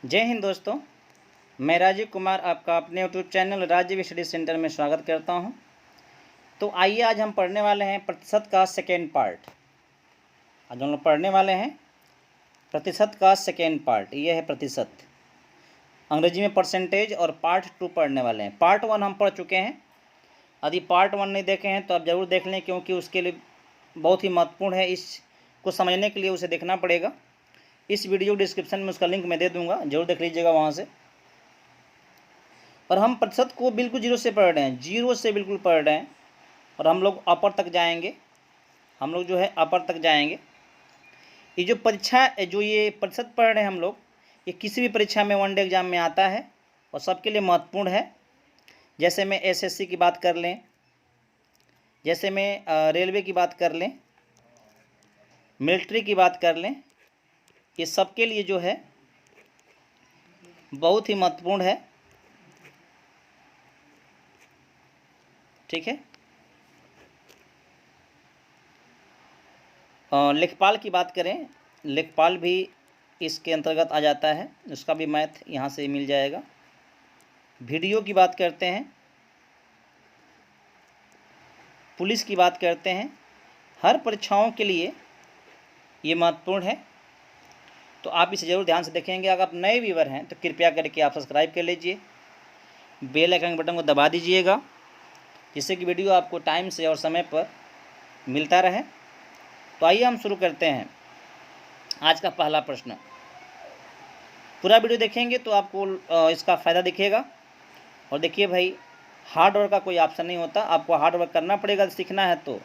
जय हिंद दोस्तों, मैं राजीव कुमार आपका अपने YouTube channel Rajeev study centre में स्वागत करता हूं। तो आइए आज हम पढ़ने वाले हैं प्रतिशत का सेकेंड पार्ट। आज हम लोग पढ़ने वाले हैं प्रतिशत का सेकेंड पार्ट। ये है प्रतिशत, अंग्रेजी में परसेंटेज, और पार्ट 2 पढ़ने वाले हैं। पार्ट 1 हम पढ़ चुके हैं। यदि पार्ट 1 नहीं देखे हैं तो आप ज़रूर देख लें, क्योंकि उसके लिए बहुत ही महत्वपूर्ण है। इसको समझने के लिए उसे देखना पड़ेगा। इस वीडियो डिस्क्रिप्शन में उसका लिंक मैं दे दूंगा, जरूर देख लीजिएगा वहाँ से। और हम प्रतिशत को बिल्कुल जीरो से पढ़ रहे हैं, जीरो से बिल्कुल पढ़ रहे हैं। और हम लोग अपर तक जाएंगे, हम लोग जो है अपर तक जाएंगे। ये जो परीक्षा, जो ये प्रतिशत पढ़ रहे हैं हम लोग, ये किसी भी परीक्षा में वनडे एग्जाम में आता है और सबके लिए महत्वपूर्ण है। जैसे में एसएससी की बात कर लें, जैसे में रेलवे की बात कर लें, मिलिट्री की बात कर लें, ये सबके लिए जो है बहुत ही महत्वपूर्ण है। ठीक है। लेखपाल की बात करें, लेखपाल भी इसके अंतर्गत आ जाता है, उसका भी मैथ यहाँ से मिल जाएगा। वीडियो की बात करते हैं, पुलिस की बात करते हैं, हर परीक्षाओं के लिए ये महत्वपूर्ण है। तो आप इसे ज़रूर ध्यान से देखेंगे। अगर आप नए व्यूअर हैं तो कृपया करके आप सब्सक्राइब कर लीजिए, बेल आइकन बटन को दबा दीजिएगा, जिससे कि वीडियो आपको टाइम से और समय पर मिलता रहे। तो आइए हम शुरू करते हैं। आज का पहला प्रश्न, पूरा वीडियो देखेंगे तो आपको इसका फ़ायदा दिखेगा। और देखिए भाई, हार्ड वर्क का कोई ऑप्शन नहीं होता, आपको हार्ड वर्क करना पड़ेगा सीखना है तो,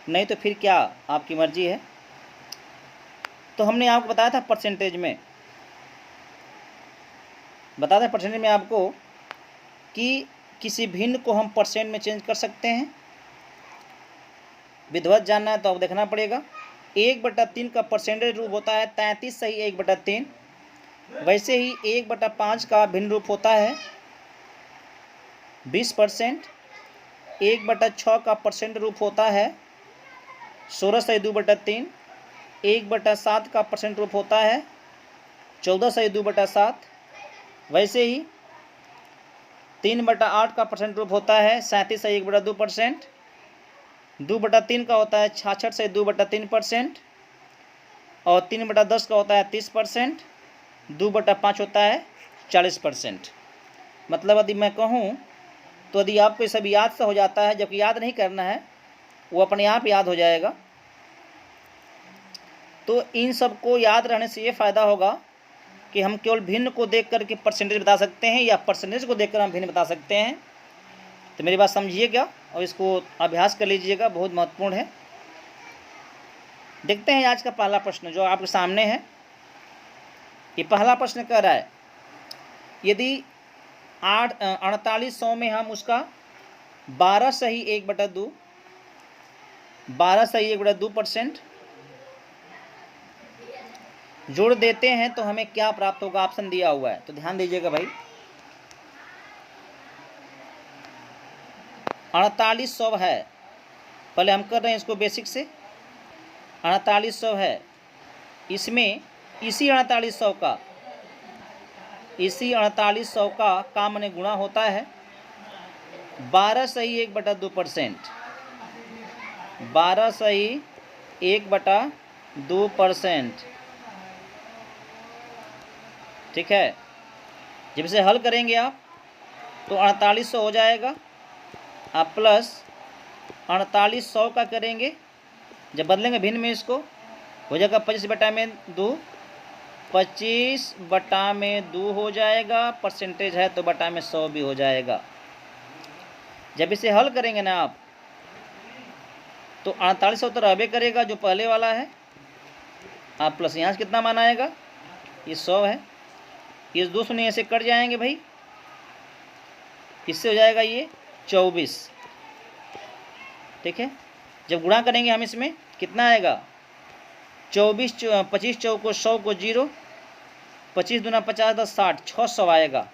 नहीं तो फिर क्या, आपकी मर्जी है। तो हमने आपको बताया था परसेंटेज में, बताया था परसेंटेज में आपको कि किसी भिन्न को हम परसेंट में चेंज कर सकते हैं। विधिवत जानना है तो आप देखना पड़ेगा। 1/3 का परसेंटेज रूप होता है 33 सही 1/3। वैसे ही 1/5 का भिन्न रूप होता है 20%। 1/6 का परसेंट रूप होता है 16 सही 2/3। 1/7 का परसेंट रूप होता है 14 सही 2/7। वैसे ही 3/8 का परसेंट रूप होता है 37 सही 1/2%। 2/3 का होता है 66 सही 2/3%। और 3/10 का होता है 30%। 2/5 होता है 40%। मतलब यदि मैं कहूँ तो यदि आपको ये सब याद से हो जाता है, जबकि याद नहीं करना है, वो अपने आप याद हो जाएगा। तो इन सब को याद रहने से ये फ़ायदा होगा कि हम केवल भिन्न को देख कर के परसेंटेज बता सकते हैं, या परसेंटेज को देखकर हम भिन्न बता सकते हैं। तो मेरी बात समझिएगा और इसको अभ्यास कर लीजिएगा, बहुत महत्वपूर्ण है। देखते हैं आज का पहला प्रश्न जो आपके सामने है। ये पहला प्रश्न कह रहा है, यदि 4800 में हम उसका 12 सही 1/2, 12 सही 1/2% जोड़ देते हैं तो हमें क्या प्राप्त होगा। ऑप्शन दिया हुआ है, तो ध्यान दीजिएगा भाई। 4800 है, पहले हम कर रहे हैं इसको बेसिक से। 4800 है, इसमें इसी 4800 का काम में गुणा होता है 12 सही 1/2%। 12 सही 1/2%। ठीक है। जब इसे हल करेंगे आप तो 4800 हो जाएगा, आप प्लस 4800 का करेंगे, जब बदलेंगे भिन्न में इसको हो जाएगा 25/2। 25/2 हो जाएगा, परसेंटेज है तो बटा में 100 भी हो जाएगा। जब इसे हल करेंगे ना आप तो 4800 तो रहबे करेगा जो पहले वाला है, आप प्लस यहाँ से कितना मान आएगा, ये 100 है। ये 2 शून्य से कट जाएंगे भाई, इससे हो जाएगा ये 24। ठीक है। जब गुणा करेंगे हम इसमें कितना आएगा, 24 25 चौको 100 को 0, 25 दूना 50 10 60, 600 आएगा।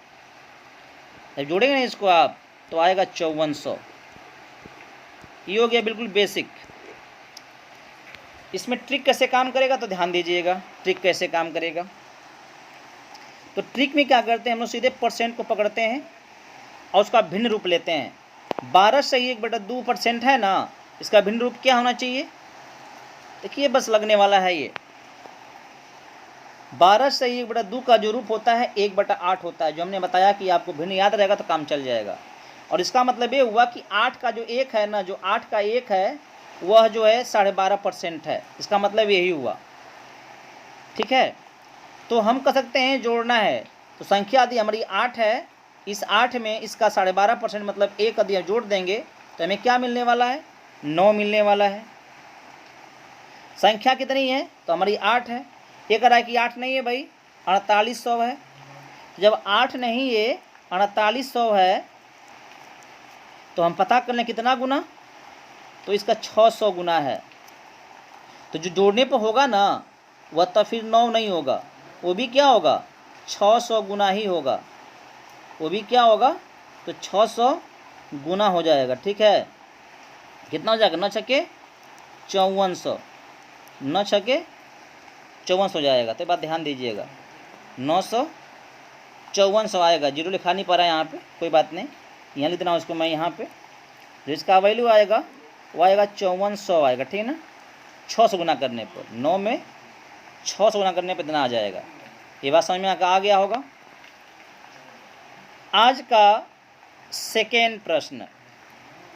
जब जोड़ेंगे ना इसको आप तो आएगा 5400। ये हो गया बिल्कुल बेसिक। इसमें ट्रिक कैसे काम करेगा तो ध्यान दीजिएगा, ट्रिक कैसे काम करेगा। तो ट्रिक में क्या करते हैं, हम लोग सीधे परसेंट को पकड़ते हैं और उसका भिन्न रूप लेते हैं। 12/1/2% है ना, इसका भिन्न रूप क्या होना चाहिए, देखिए बस लगने वाला है ये। 12/1/2 का जो रूप होता है 1/8 होता है, जो हमने बताया कि आपको भिन्न याद रहेगा तो काम चल जाएगा। और इसका मतलब ये हुआ कि 8 का जो 1 है ना, जो 8 का 1 है वह जो है 12.5% है, इसका मतलब यही हुआ। ठीक है, तो हम कह सकते हैं जोड़ना है, तो संख्या यदि हमारी 8 है, इस 8 में इसका 12.5% मतलब 1 यदि हम जोड़ देंगे तो हमें क्या मिलने वाला है, 9 मिलने वाला है। संख्या कितनी है, तो हमारी 8 है। ये कह रहा है कि 8 नहीं है भाई, 4800 है। जब 8 नहीं है 4800 है तो हम पता कर लें कितना गुना, तो इसका 600 गुना है। तो जो जोड़ने पर होगा ना वह तो फिर 9 नहीं होगा, वो भी क्या होगा, 600 गुना ही होगा। वो भी क्या होगा, तो 600 गुना हो जाएगा। ठीक है, कितना हो जाएगा, 9 छक्के 5400, 9 छक्के 5400 हो जाएगा। तो बात ध्यान दीजिएगा, 95400 आएगा। जीरो लिखा नहीं पा रहा है यहाँ पे, कोई बात नहीं, यहाँ लिखना उसको मैं यहाँ पे। जो इसका वैल्यू आएगा वो आएगा 5400 आएगा। ठीक है ना, 600 गुना करने पर, 9 में 600 गुना करने पर इतना आ जाएगा। ये बात समझ में आ गया होगा। आज का सेकेंड प्रश्न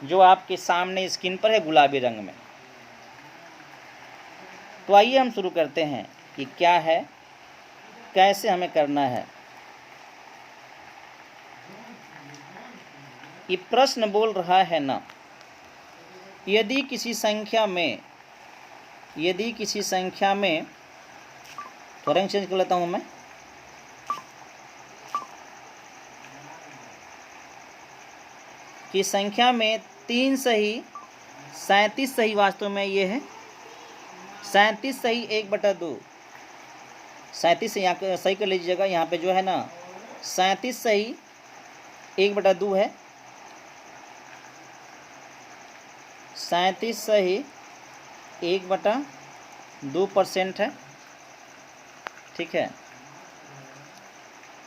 जो आपके सामने स्क्रीन पर है गुलाबी रंग में, तो आइए हम शुरू करते हैं कि क्या है, कैसे हमें करना है। ये प्रश्न बोल रहा है ना, यदि किसी संख्या में थोड़ा रंग चेंज कर लेता हूँ मैं, कि संख्या में 3 सही 37 सही, वास्तव में ये है 37 सही 1/2, 37 से यहाँ सही कर लीजिएगा, यहाँ पे जो है ना 37 सही 1/2 है, 37 सही 1/2% है। ठीक है,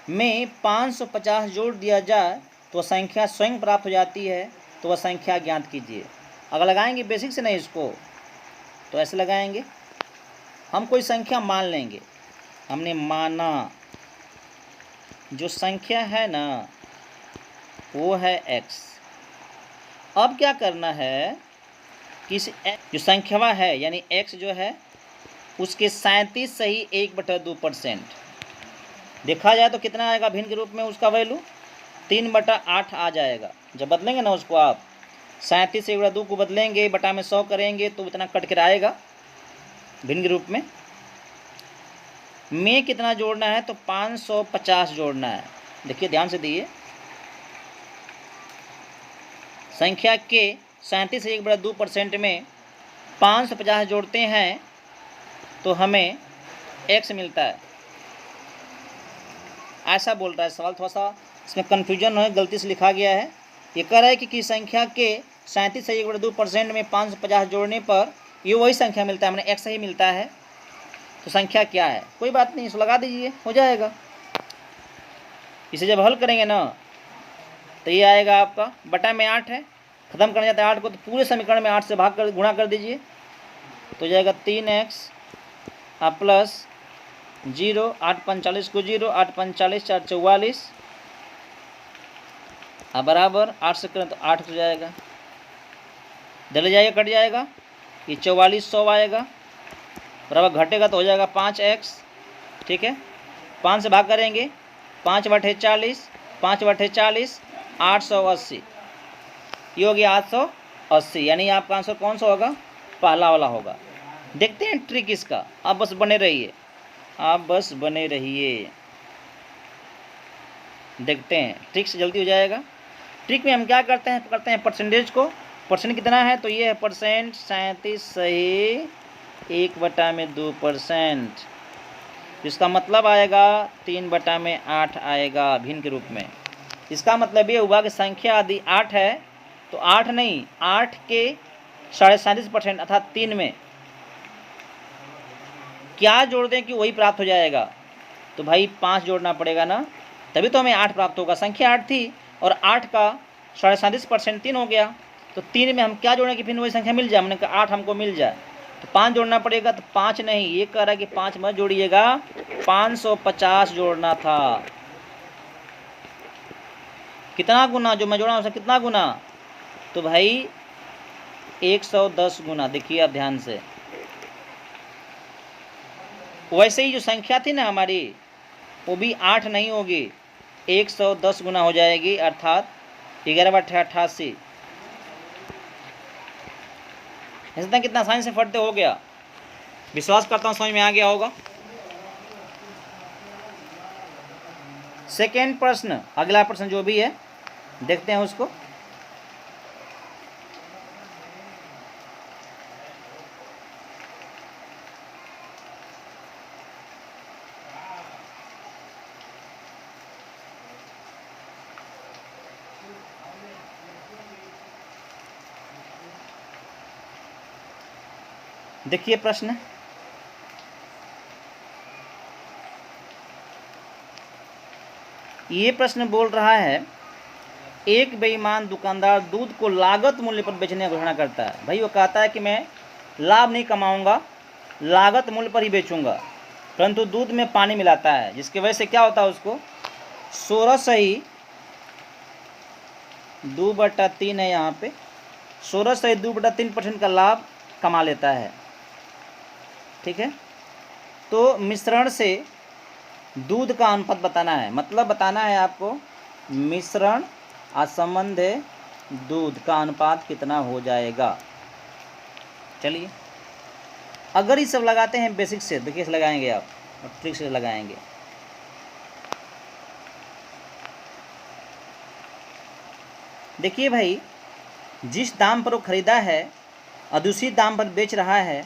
में 550 जोड़ दिया जाए तो संख्या स्वयं प्राप्त हो जाती है, तो वह संख्या ज्ञात कीजिए। अगर लगाएंगे बेसिक से नहीं इसको, तो ऐसे लगाएंगे, हम कोई संख्या मान लेंगे, हमने माना जो संख्या है ना वो है x। अब क्या करना है कि जो संख्या है यानी x जो है उसके 37 सही 1/2% देखा जाए तो कितना आएगा भिन्न के रूप में, उसका वैल्यू 3/8 आ जाएगा। जब बदलेंगे ना उसको आप 37 से 1/2 को बदलेंगे, बटा में 100 करेंगे तो इतना कट कर आएगा भिन्न के रूप में। कितना जोड़ना है, तो 550 जोड़ना है। देखिए ध्यान से दिए, संख्या के 37 से 1/2% में 550 जोड़ते हैं तो हमें x मिलता है। ऐसा बोल रहा है सवाल, थोड़ा सा इसमें कन्फ्यूजन है, गलती से लिखा गया है। ये कह रहा है कि संख्या के 37 से 1/2% में 550 जोड़ने पर ये वही संख्या मिलता है, मैंने x ही मिलता है। तो संख्या क्या है, कोई बात नहीं, इसको लगा दीजिए, हो जाएगा। इसे जब हल करेंगे ना तो ये आएगा आपका, बटा में 8 है, खत्म करना चाहते हैं 8 को, तो पूरे समीकरण में 8 से भाग कर गुणा कर दीजिए, तो जाएगा 3x प्लस 0, 8 45 को 0, 8 45 4 44, अब बराबर 8 से करें तो 8 हो जाएगा, डले जाएगा, कट जाएगा, ये 4400 आएगा, बराबर घटेगा तो हो जाएगा 5x। ठीक है, 5 से भाग करेंगे, 5/40, 5/40 880, ये हो गया 880, यानी आपका आंसर कौन सा होगा, पहला वाला होगा। देखते हैं ट्रिक इसका, आप बस बने रहिए, आप बस बने रहिए, देखते हैं ट्रिक से जल्दी हो जाएगा। ट्रिक में हम क्या करते हैं, परसेंटेज को, परसेंट कितना है, तो ये है परसेंट 37 सही 1/2%, जिसका मतलब आएगा 3/8 आएगा भिन्न के रूप में। इसका मतलब ये हुआ कि संख्या यदि 8 है तो 8 नहीं, 8 के 37.5% अर्थात 3 में क्या जोड़ दें कि वही प्राप्त हो जाएगा, तो भाई 5 जोड़ना पड़ेगा ना, तभी तो हमें 8 प्राप्त होगा। संख्या 8 थी और 8 का 37% 3 हो गया, तो 3 में हम क्या जोड़ें कि फिर वही संख्या मिल जाए। हमने कहा 8 हमको मिल जाए, तो 5 जोड़ना पड़ेगा। तो 5 नहीं, ये कह रहा है कि 5 मत जोड़िएगा, 550 जोड़ना था। कितना गुना जो मैं जोड़ा उससे कितना गुना, तो भाई 110 गुना। देखिए आप ध्यान से, वैसे ही जो संख्या थी ना हमारी, वो भी 8 नहीं होगी, 110 गुना हो जाएगी, अर्थात 11/88। ऐसा कितना आसानी से फटते हो गया। विश्वास करता हूँ समझ में आ गया होगा। सेकेंड प्रश्न, अगला प्रश्न जो भी है देखते हैं उसको। देखिए प्रश्न, ये प्रश्न बोल रहा है, एक बेईमान दुकानदार दूध को लागत मूल्य पर बेचने की घोषणा करता है। भाई वो कहता है कि मैं लाभ नहीं कमाऊंगा, लागत मूल्य पर ही बेचूंगा, परंतु दूध में पानी मिलाता है, जिसकी वजह से क्या होता है, उसको 16 सही 2/3 है, यहाँ पे 16 सही 2/3% का लाभ कमा लेता है। ठीक है, तो मिश्रण से दूध का अनुपात बताना है, मतलब बताना है आपको मिश्रण असंबंध दूध का अनुपात कितना हो जाएगा। चलिए, अगर ये सब लगाते हैं बेसिक से, देखिए से लगाएंगे आप और ट्रिक से लगाएंगे। देखिए भाई, जिस दाम पर वो ख़रीदा है और दूसरी दाम पर बेच रहा है,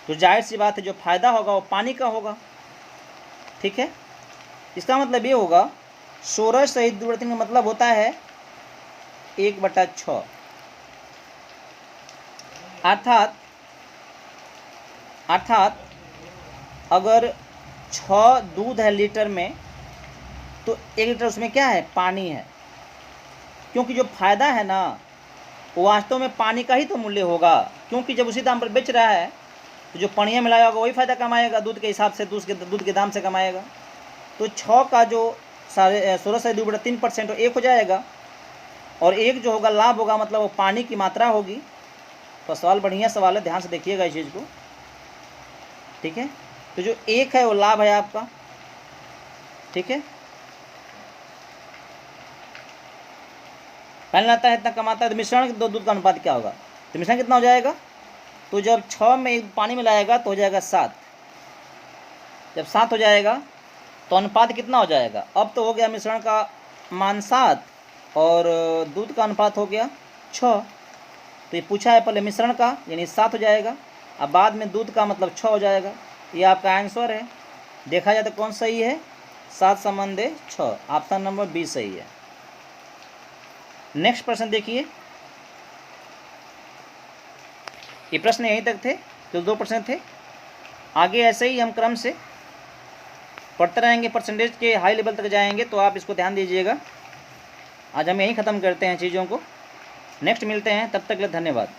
तो जाहिर सी बात है जो फ़ायदा होगा वो पानी का होगा। ठीक है, इसका मतलब ये होगा 16 सही 2/3 का मतलब होता है 1/6, अर्थात अगर 6 दूध है लीटर में, तो 1 लीटर उसमें क्या है, पानी है। क्योंकि जो फ़ायदा है ना, वो वास्तव में पानी का ही तो मूल्य होगा, क्योंकि जब उसी दाम पर बेच रहा है तो जो पानी मिलाया होगा वही फ़ायदा कमाएगा, दूध के हिसाब से, दूध के दाम से कमाएगा। तो 6 का जो 16 से 2/3% 1 हो जाएगा, और 1 जो होगा लाभ होगा, मतलब वो पानी की मात्रा होगी। तो सवाल बढ़िया सवाल है, ध्यान से देखिएगा इस चीज़ को। ठीक है, तो जो 1 है वो लाभ है आपका। ठीक है, पहले आता है इतना कमाता है, तो मिश्रण दो दूध का अनुपात क्या होगा, तो मिश्रण कितना हो जाएगा, तो जब 6 में 1 पानी मिलाएगा तो हो जाएगा 7। जब 7 हो जाएगा तो अनुपात कितना हो जाएगा, अब तो हो गया मिश्रण का मान 7 और दूध का अनुपात हो गया 6। तो ये पूछा है पहले मिश्रण का, यानी 7 हो जाएगा, अब बाद में दूध का मतलब 6 हो जाएगा। ये आपका आंसर है। देखा जाए तो कौन सही है, 7/6, ऑप्शन नंबर बी सही है। नेक्स्ट प्रश्न देखिए, ये प्रश्न यहीं तक थे, तो 2 प्रश्न थे। आगे ऐसे ही हम क्रम से पढ़ते रहेंगे, परसेंटेज के हाई लेवल तक जाएंगे, तो आप इसको ध्यान दीजिएगा। आज हम यहीं ख़त्म करते हैं चीज़ों को, नेक्स्ट मिलते हैं, तब तक के लिए धन्यवाद।